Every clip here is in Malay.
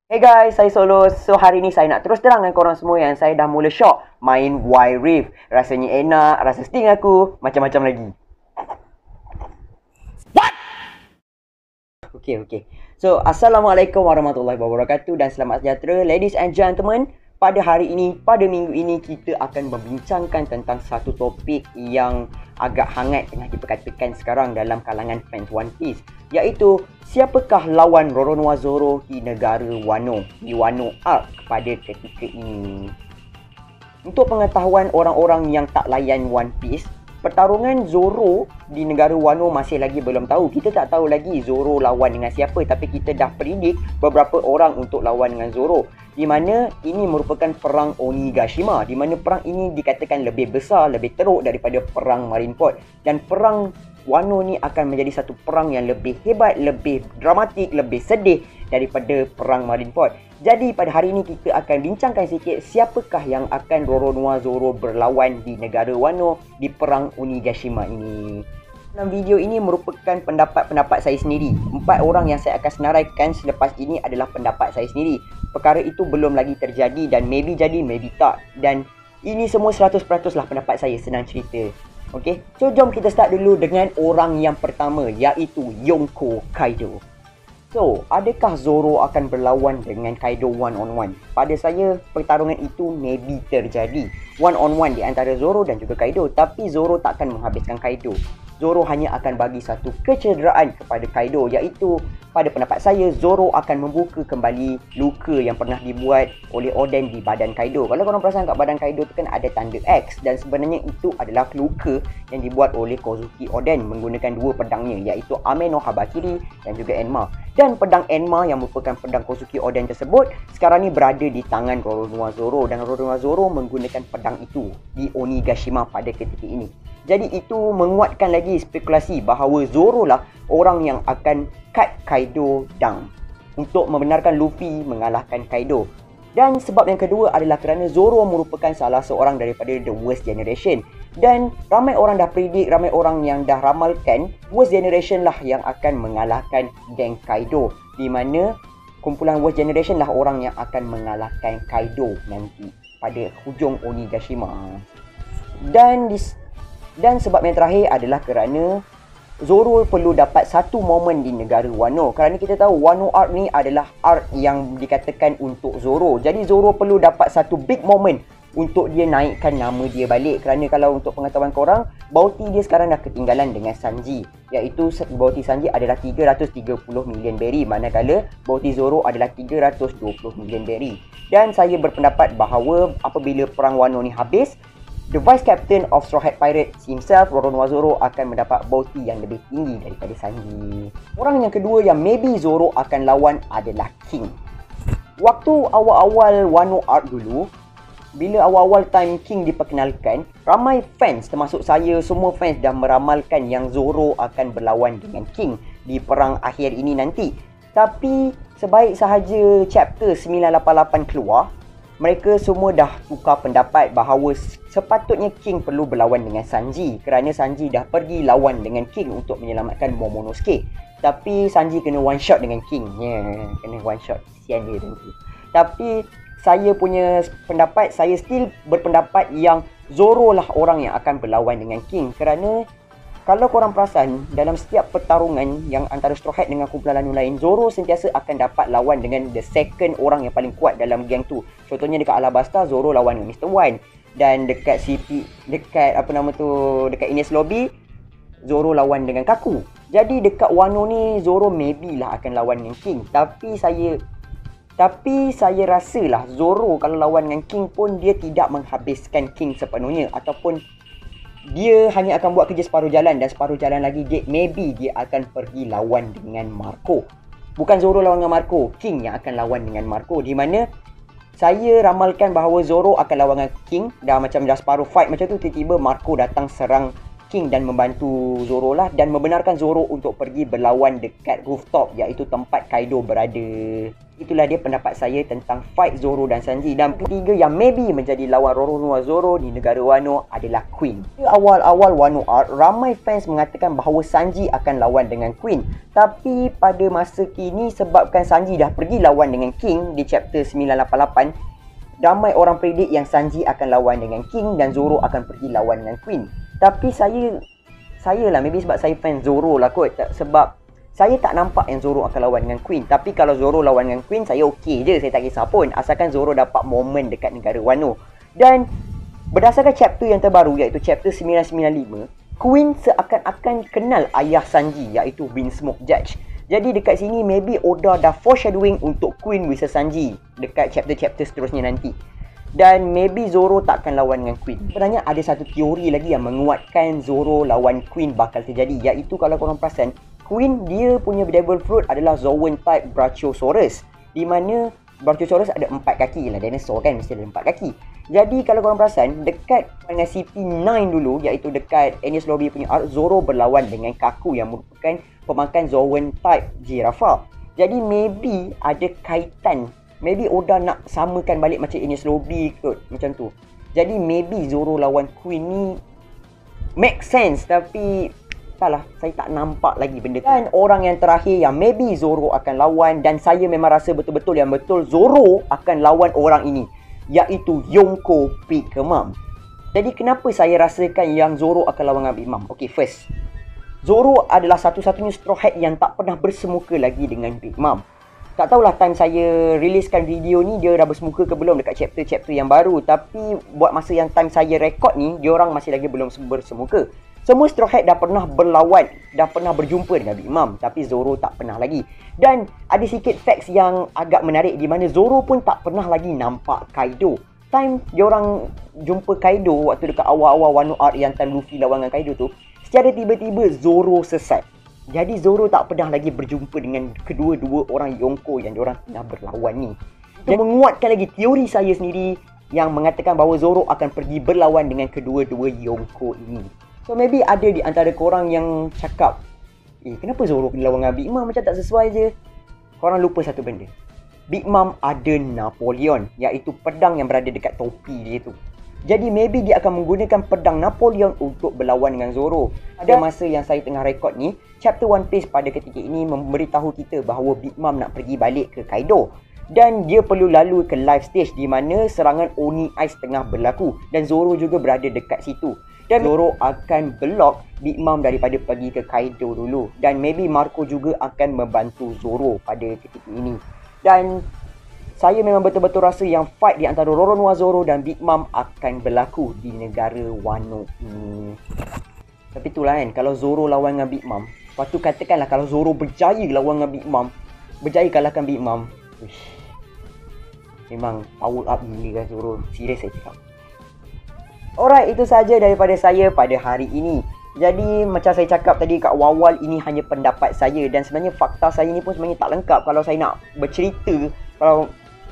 Hey guys, saya Solo. So hari ni saya nak terus terang dengan korang semua yang saya dah mula syok main Wild Rift. Rasanya enak, rasa sting aku, macam-macam lagi. Okay. So, Assalamualaikum warahmatullahi wabarakatuh dan selamat sejahtera ladies and gentlemen. Pada hari ini, pada minggu ini kita akan membincangkan tentang satu topik yang agak hangat tengah diperkatakan sekarang dalam kalangan fans One Piece, iaitu siapakah lawan Roronoa Zoro di negara Wano, di Wano Arc pada ketika ini. Untuk pengetahuan orang-orang yang tak layan One Piece, pertarungan Zoro di negara Wano masih lagi belum tahu. Kita tak tahu lagi Zoro lawan dengan siapa, tapi kita dah predict beberapa orang untuk lawan dengan Zoro, di mana ini merupakan perang Onigashima, di mana perang ini dikatakan lebih besar, lebih teruk daripada perang Marineford, dan perang Wano ni akan menjadi satu perang yang lebih hebat, lebih dramatik, lebih sedih daripada perang Marineford. Jadi pada hari ini kita akan bincangkan sikit siapakah yang akan Roronoa Zoro berlawan di negara Wano di perang Onigashima ini. Dalam video ini merupakan pendapat-pendapat saya sendiri. 4 orang yang saya akan senaraikan selepas ini adalah pendapat saya sendiri. Perkara itu belum lagi terjadi dan maybe jadi, maybe tak. Dan ini semua 100% lah pendapat saya, senang cerita. Okay, so jom kita start dulu dengan orang yang pertama, iaitu Yonko Kaido. So, adakah Zoro akan berlawan dengan Kaido one on one? Pada saya, pertarungan itu maybe terjadi one on one di antara Zoro dan juga Kaido. Tapi Zoro takkan menghabiskan Kaido. Zoro hanya akan bagi satu kecederaan kepada Kaido, iaitu pada pendapat saya Zoro akan membuka kembali luka yang pernah dibuat oleh Oden di badan Kaido. Kalau korang perasan kat badan Kaido tu kan ada tanda X, dan sebenarnya itu adalah luka yang dibuat oleh Kozuki Oden menggunakan dua pedangnya, iaitu Ame no Habakiri dan juga Enma. Dan pedang Enma yang merupakan pedang Kozuki Oden tersebut sekarang ni berada di tangan Roronoa Zoro, dan Roronoa Zoro menggunakan pedang itu di Onigashima pada ketika ini. Jadi itu menguatkan lagi spekulasi bahawa Zoro lah orang yang akan cut Kaido down untuk membenarkan Luffy mengalahkan Kaido. Dan sebab yang kedua adalah kerana Zoro merupakan salah seorang daripada The Worst Generation. Dan ramai orang dah predict, ramai orang yang dah ramalkan Worst Generation lah yang akan mengalahkan geng Kaido, di mana kumpulan Worst Generation lah orang yang akan mengalahkan Kaido nanti pada hujung Onigashima. Dan sebab yang terakhir adalah kerana Zoro perlu dapat satu momen di negara Wano. Kerana kita tahu Wano Arc ni adalah arc yang dikatakan untuk Zoro. Jadi Zoro perlu dapat satu big moment untuk dia naikkan nama dia balik. Kerana kalau untuk pengetahuan korang, bounty dia sekarang dah ketinggalan dengan Sanji, iaitu bounty Sanji adalah 330 million berry, manakala bounty Zoro adalah 320 million berry. Dan saya berpendapat bahawa apabila perang Wano ni habis, the Vice Captain of Straw Hat Pirates himself, Roronoa Zoro, akan mendapat bounty yang lebih tinggi daripada Sanji. Orang yang kedua yang maybe Zoro akan lawan adalah King. Waktu awal-awal Wano Arc dulu, bila awal-awal time King diperkenalkan, ramai fans termasuk saya, semua fans dah meramalkan yang Zoro akan berlawan dengan King di perang akhir ini nanti. Tapi sebaik sahaja chapter 988 keluar, mereka semua dah tukar pendapat bahawa sepatutnya King perlu berlawan dengan Sanji, kerana Sanji dah pergi lawan dengan King untuk menyelamatkan Momonosuke. Tapi Sanji kena one shot dengan King. Kena one shot. Kesian dia nanti. Tapi saya punya pendapat, saya still berpendapat yang Zoro lah orang yang akan berlawan dengan King. Kerana kalau korang perasan, dalam setiap pertarungan yang antara Straw Hat dengan kumpulan lain, Zoro sentiasa akan dapat lawan dengan the second orang yang paling kuat dalam geng tu. Contohnya dekat Alabasta, Zoro lawan dengan Mr. One. Dan dekat dekat Ines Lobby, Zoro lawan dengan Kaku. Jadi dekat Wano ni, Zoro maybe lah akan lawan dengan King. Tapi saya rasalah Zoro kalau lawan dengan King pun dia tidak menghabiskan King sepenuhnya, ataupun dia hanya akan buat kerja separuh jalan, dan separuh jalan lagi maybe dia akan pergi lawan dengan Marco. Bukan Zoro lawan dengan Marco, King yang akan lawan dengan Marco, di mana saya ramalkan bahawa Zoro akan lawan dengan King, dah separuh fight macam tu, tiba-tiba Marco datang serang King dan membantu Zoro lah, dan membenarkan Zoro untuk pergi berlawan dekat rooftop, iaitu tempat Kaido berada. Itulah dia pendapat saya tentang fight Zoro dan Sanji. Dan ketiga yang maybe menjadi lawan Roronoa Zoro di negara Wano adalah Queen. Awal-awal Wano Arc, ramai fans mengatakan bahawa Sanji akan lawan dengan Queen. Tapi pada masa kini sebabkan Sanji dah pergi lawan dengan King di chapter 988, ramai orang predik yang Sanji akan lawan dengan King dan Zoro akan pergi lawan dengan Queen. Tapi saya lah, maybe sebab saya fan Zoro lah kot. Sebab saya tak nampak yang Zoro akan lawan dengan Queen. Tapi kalau Zoro lawan dengan Queen, saya okey je. Saya tak kisah pun. Asalkan Zoro dapat momen dekat negara Wano. Dan berdasarkan chapter yang terbaru, iaitu chapter 995, Queen seakan-akan kenal ayah Sanji, iaitu Windsmoke Judge. Jadi dekat sini, maybe Oda dah foreshadowing untuk Queen versus Sanji dekat chapter-chapter seterusnya nanti. Dan maybe Zoro tak akan lawan dengan Queen. Sebenarnya ada satu teori lagi yang menguatkan Zoro lawan Queen bakal terjadi, iaitu kalau korang perasan, Queen dia punya devil fruit adalah Zoan type Brachiosaurus, di mana Brachiosaurus ada 4 kaki lah, dinosaur kan mesti ada 4 kaki. Jadi kalau korang perasan, dekat dengan CP9 dulu, iaitu dekat Enies Lobby punya arc, Zoro berlawan dengan Kaku yang merupakan pemakan Zoan type Giraffa. Jadi maybe ada kaitan, maybe Oda nak samakan balik macam Enies Lobby kot, macam tu. Jadi maybe Zoro lawan Queen ni make sense, tapi taklah, saya tak nampak lagi benda tu. Dan orang yang terakhir yang maybe Zoro akan lawan, dan saya memang rasa betul-betul yang betul Zoro akan lawan orang ini, iaitu Yonko Pickermam. Jadi kenapa saya rasakan yang Zoro akan lawan dengan Big Mom? Okay, first, Zoro adalah satu-satunya Straw Hat yang tak pernah bersemuka lagi dengan Big Mom. Tak tahulah time saya riliskan video ni dia dah bersemuka ke belum dekat chapter-chapter yang baru. Tapi buat masa yang time saya rekod ni, dia orang masih lagi belum bersemuka. Semua Straw Hat dah pernah berlawan, dah pernah berjumpa dengan Big Mom, tapi Zoro tak pernah lagi. Dan ada sikit facts yang agak menarik di mana Zoro pun tak pernah lagi nampak Kaido. Time diorang jumpa Kaido waktu dekat awal-awal Wano Arc yang time Luffy lawan dengan Kaido tu, secara tiba-tiba Zoro sesat. Jadi Zoro tak pernah lagi berjumpa dengan kedua-dua orang Yonko yang diorang tengah berlawan ni. Itu menguatkan lagi teori saya sendiri yang mengatakan bahawa Zoro akan pergi berlawan dengan kedua-dua Yonko ini. So maybe ada di antara korang yang cakap, kenapa Zoro kena lawan dengan Big Mom, macam tak sesuai je. Korang lupa satu benda. Big Mom ada Napoleon, iaitu pedang yang berada dekat topi dia tu. Jadi maybe dia akan menggunakan pedang Napoleon untuk berlawan dengan Zoro. Pada masa yang saya tengah rekod ni, chapter One Piece pada ketika ini memberitahu kita bahawa Big Mom nak pergi balik ke Kaido. Dan dia perlu lalu ke live stage di mana serangan Oni Ice tengah berlaku. Dan Zoro juga berada dekat situ. Dan Zoro akan block Big Mom daripada pergi ke Kaido dulu. Dan maybe Marco juga akan membantu Zoro pada ketika ini. Dan saya memang betul-betul rasa yang fight di antara Roronoa Zoro dan Big Mom akan berlaku di negara Wano ini. Tapi itulah kan, kalau Zoro lawan dengan Big Mom, lepas tu katakanlah kalau Zoro berjaya lawan dengan Big Mom, berjaya kalahkan Big Mom, memang power up gila kan Zoro. Serius saya cakap. Alright, itu saja daripada saya pada hari ini. Jadi macam saya cakap tadi kat awal, ini hanya pendapat saya. Dan sebenarnya fakta saya ni pun sebenarnya tak lengkap. Kalau saya nak bercerita,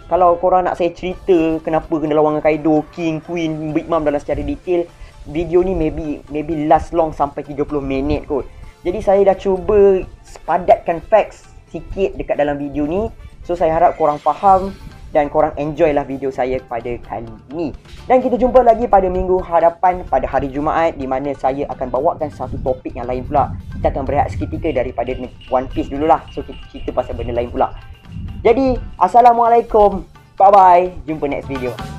Kalau korang nak saya cerita kenapa kena lawan dengan Kaido, King, Queen, Big Mom dalam secara detail, video ni maybe last long sampai 30 minit kot. Jadi saya dah cuba padatkan facts sikit dekat dalam video ni. So saya harap korang faham dan korang enjoy lah video saya pada kali ini. Dan kita jumpa lagi pada minggu hadapan pada hari Jumaat, di mana saya akan bawakan satu topik yang lain pula. Kita akan berehat seketika daripada One Piece dululah. So kita cerita pasal benda lain pula. Jadi, Assalamualaikum. Bye-bye. Jumpa next video.